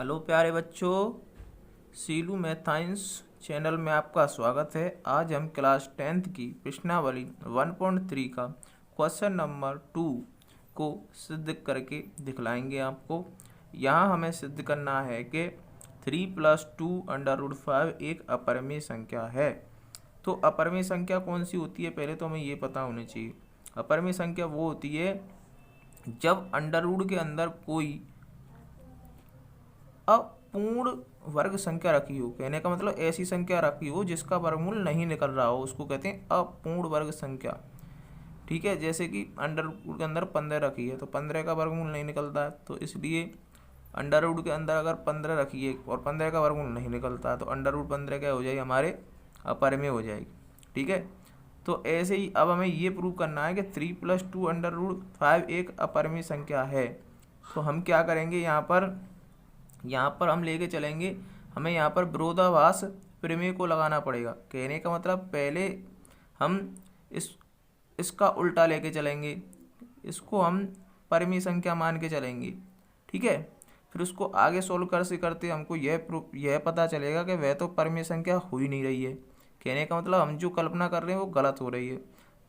Hello प्यारे बच्चों, Silu मैथाइंस channel में आपका स्वागत है। आज हम क्लास 10th की प्रश्नावली 1.3 का क्वेश्चन नंबर 2 को सिद्ध करके दिखलाएंगे आपको। यहाँ हमें सिद्ध करना है कि 3 + 2√5 एक अपरिमेय संख्या है। तो अपरिमेय संख्या कौन सी होती है, पहले तो हमें ये पता होनी चाहिए। अपरिमेय संख्या वो होती है जब अंडर रूट के अंदर कोई अपूर्ण वर्ग संख्या रखी हो। कहने का मतलब ऐसी संख्या रखी हो जिसका वर्गमूल नहीं निकल रहा हो, उसको कहते हैं अपूर्ण वर्ग संख्या। ठीक है, जैसे कि अंडर रूट के अंदर 15 रखी है तो 15 का वर्गमूल नहीं निकलता है, तो इसलिए अंडर रूट के अंदर अगर 15 रखी है और 15 का वर्गमूल नहीं निकलता है तो अंडर रूट 15 क्या हो जाएगी, हमारे अपरिमेय हो जाएगी। ठीक है, तो ऐसे ही अब हमें ये प्रूव करना है कि 3 + 2√5 एक अपरिमेय संख्या है। तो हम क्या करेंगे, यहाँ पर हम लेके चलेंगे, हमें यहाँ पर विरोधाभास प्रमेय को लगाना पड़ेगा। कहने का मतलब पहले हम इसका उल्टा लेके चलेंगे, इसको हम परिमेय संख्या मान के चलेंगे। ठीक है, फिर उसको आगे सोल्व करते हमको यह पता चलेगा कि वह तो परिमेय संख्या हो ही नहीं रही है। कहने का मतलब हम जो कल्पना कर रहे हैं वो गलत हो रही है,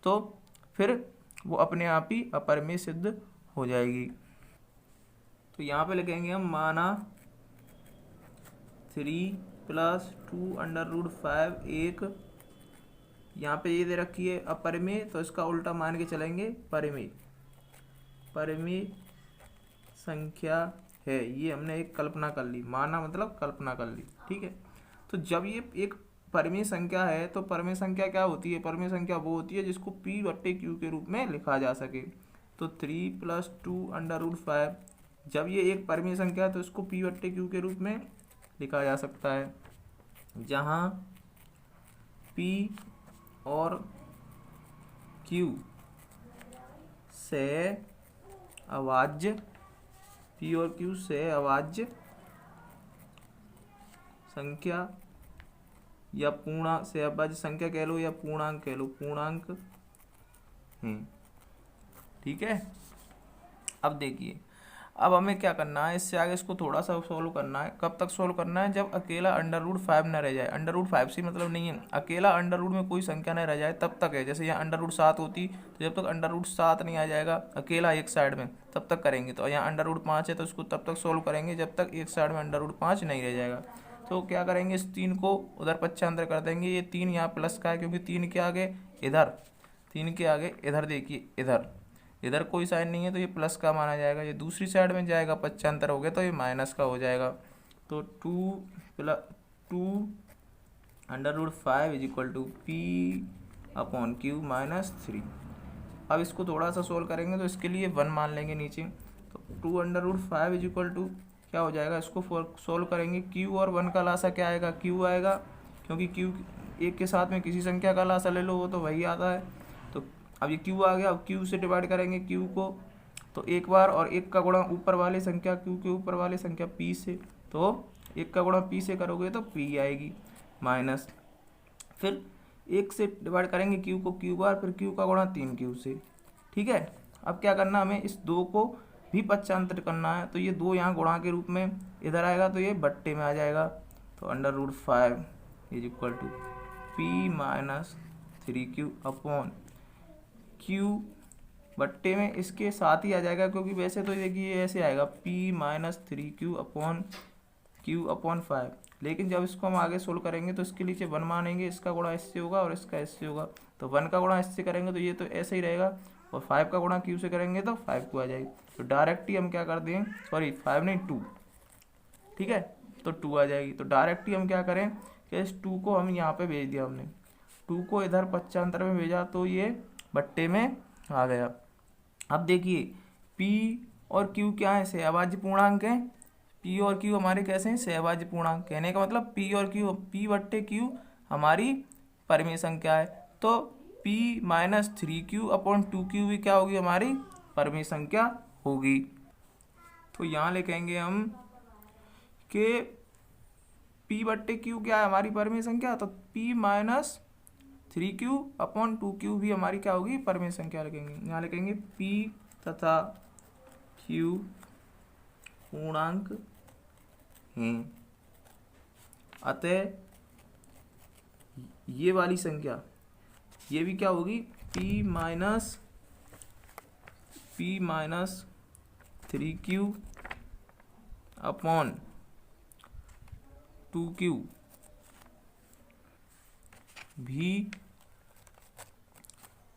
तो फिर वो अपने आप ही अपरिमेय सिद्ध हो जाएगी। तो यहाँ पे लिखेंगे हम, माना 3 + 2√5 एक, यहाँ पे ये दे रखी है अपरिमेय, तो इसका उल्टा मान के चलेंगे परिमेय संख्या है। ये हमने एक कल्पना कर ली, माना मतलब कल्पना कर ली। ठीक है, तो जब ये एक परिमेय संख्या है तो परिमेय संख्या क्या होती है, परिमेय संख्या वो होती है जिसको P/Q के रूप में लिखा जा सके। तो 3 + 2√5 जब ये एक परिमेय संख्या है तो इसको P/Q के रूप में लिखा जा सकता है, जहाँ P और Q से अभाज्य संख्या या से अभाज्य संख्या कह लो या पूर्णांक कह लो, पूर्णांक हैं। ठीक है, अब देखिए, अब हमें क्या करना है, इससे आगे इसको थोड़ा सा सोल्व करना है। कब तक सोल्व करना है, जब अकेला अंडर रूट 5 न रह जाए। अंडर रूट 5 से मतलब नहीं है, अकेला अंडर रूट में कोई संख्या न रह जाए तब तक है। जैसे यहाँ अंडर रूट 7 होती तो जब तक अंडर रूट 7 नहीं आ जाएगा अकेला एक साइड में, तब तक करेंगे। तो यहाँ अंडर रूट 5 है तो इसको तब तक सोल्व करेंगे जब तक एक साइड में अंडर रूट 5 नहीं रह जाएगा। तो क्या करेंगे, इस 3 को उधर पक्षांतर कर देंगे। ये 3 यहाँ प्लस का है क्योंकि 3 के आगे इधर, 3 के आगे इधर, देखिए इधर कोई साइन नहीं है तो ये प्लस का माना जाएगा। ये दूसरी साइड में जाएगा, पक्षांतर हो गया तो ये माइनस का हो जाएगा। तो 2√5 = P/Q - 3। अब इसको थोड़ा सा सोल्व करेंगे तो इसके लिए 1 मान लेंगे नीचे। तो 2√5 क्या हो जाएगा, इसको सोल्व करेंगे, Q और 1 का लासा क्या आएगा, Q आएगा, क्योंकि Q एक के साथ में किसी संख्या का लासा ले लो वो तो वही आता है। तो अब ये Q आ गया, अब Q से डिवाइड करेंगे Q को, तो एक बार, और एक का गुणा ऊपर वाली संख्या Q के ऊपर वाली संख्या P से, तो एक का गुणा P से करोगे तो P आएगी माइनस, फिर एक से डिवाइड करेंगे Q को Q बार, फिर Q का गुणा 3Q से। ठीक है, अब क्या करना, हमें इस 2 को भी पक्षांतर करना है। तो ये 2 यहाँ गुणा के रूप में इधर आएगा तो ये बट्टे में आ जाएगा। तो अंडर रूट 5 = P - 3Q/Q, बट्टे में इसके साथ ही आ जाएगा, क्योंकि वैसे तो देखिए ऐसे आएगा P - 3Q/Q/5, लेकिन जब इसको हम आगे सोल्व करेंगे तो इसके नीचे 1 मानेंगे, इसका गुणा इससे होगा और इसका इससे होगा। तो 1 का गुणा इससे करेंगे तो ये तो ऐसे ही रहेगा, और 5 का गुणा Q से करेंगे तो 5Q आ जाएगी। तो डायरेक्ट ही हम क्या कर दें, सॉरी 5 नहीं 2, ठीक है, तो 2 आ जाएगी। तो डायरेक्ट ही हम क्या करें कि इस 2 को हम यहाँ पे भेज दिया, हमने 2 को इधर पक्षांतर में भेजा तो ये बट्टे में आ गया। अब देखिए P और Q क्या है, सहअभाज्य पूर्णांक है। P और Q हमारे कैसे हैं, सहअभाज्य पूर्णांक। कहने का मतलब P और Q, P/Q हमारी परिमेय संख्या है, तो P - 3Q/2Q भी क्या होगी, हमारी परिमेय संख्या होगी। तो यहाँ लिखेंगे हम कि P/Q क्या है, हमारी परिमेय संख्या, तो P - 3Q/2Q भी हमारी क्या होगी, परिमेय संख्या लिखेंगे। यहाँ लिखेंगे P तथा Q पूर्णांक हैं। अतः ये वाली संख्या ये भी क्या होगी, p minus 3q upon 2q भी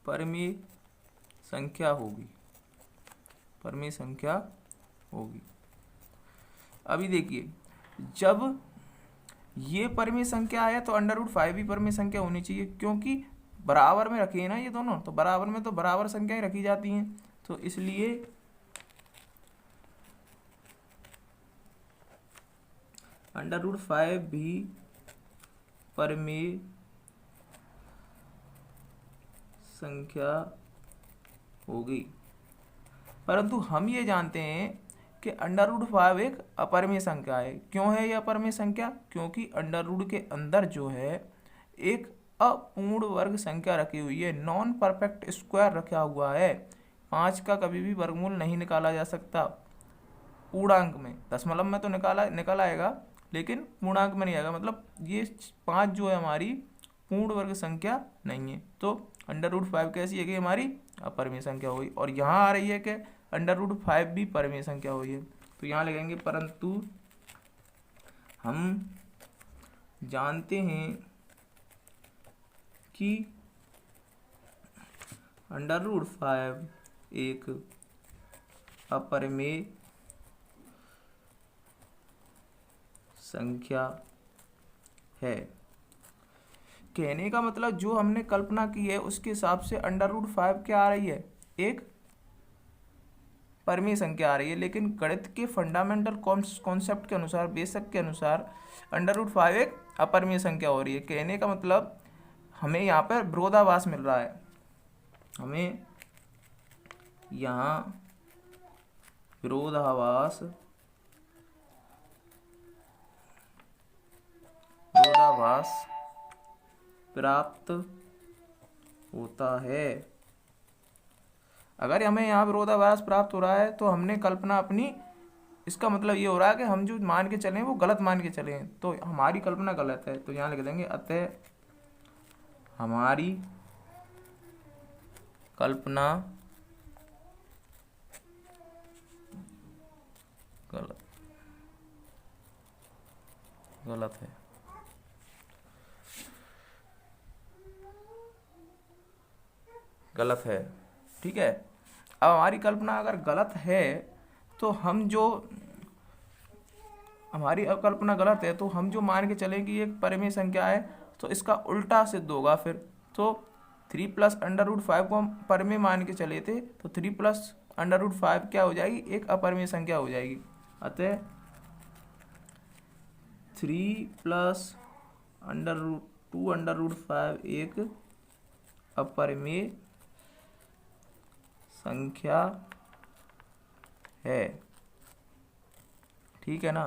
परिमेय संख्या होगी, परिमेय संख्या होगी। अभी देखिए, जब ये परिमेय संख्या है तो √5 भी परिमेय संख्या होनी चाहिए, क्योंकि बराबर में रखी है ना ये दोनों, तो बराबर में तो बराबर संख्याएं रखी जाती हैं, तो इसलिए √5 भी परिमेय संख्या होगी। परंतु हम ये जानते हैं कि √5 एक अपरिमेय संख्या है। क्यों है यह अपरिमेय संख्या? क्योंकि √ के अंदर जो है एक अपूर्ण वर्ग संख्या रखी हुई है, नॉन परफेक्ट स्क्वायर रखा हुआ है। 5 का कभी भी वर्गमूल नहीं निकाला जा सकता पूर्णांक में, दशमलव में तो निकाल आएगा, लेकिन पूर्णांक में नहीं आएगा। मतलब ये 5 जो है हमारी पूर्ण वर्ग संख्या नहीं है, तो √5 कैसी है कि हमारी अपरिमेय संख्या हुई। और यहाँ आ रही है कि √5 भी परिमेय संख्या हुई है, तो यहाँ लिखेंगे परंतु हम जानते हैं कि √5 एक अपरिमेय संख्या है। कहने का मतलब जो हमने कल्पना की है उसके हिसाब से √5 क्या आ रही है, एक परिमेय संख्या आ रही है, लेकिन गणित के फंडामेंटल कॉन्सेप्ट के अनुसार, बेसिक के अनुसार √5 एक अपरिमेय संख्या हो रही है। कहने का मतलब हमें यहाँ पर विरोधाभास मिल रहा है, हमें यहाँ विरोधाभास प्राप्त होता है। अगर हमें यहाँ विरोधाभास प्राप्त हो रहा है तो हमने कल्पना अपनी, इसका मतलब ये हो रहा है कि हम जो मान के चले वो गलत मान के चले हैं, तो हमारी कल्पना गलत है। तो यहाँ लिख देंगे अतः हमारी कल्पना गलत है। गलत है, ठीक है। अब हमारी कल्पना अगर गलत है तो हम जो, हमारी कल्पना गलत है तो हम जो मान के चलें कि एक परिमेय संख्या है तो इसका उल्टा सिद्ध होगा फिर। तो 3 + √5 को हम परिमेय मान के चले थे, तो 3 + √5 क्या हो जाएगी, एक अपरिमेय संख्या हो जाएगी। अतः 3 + √2 एक अपरिमेय संख्या है, ठीक है ना।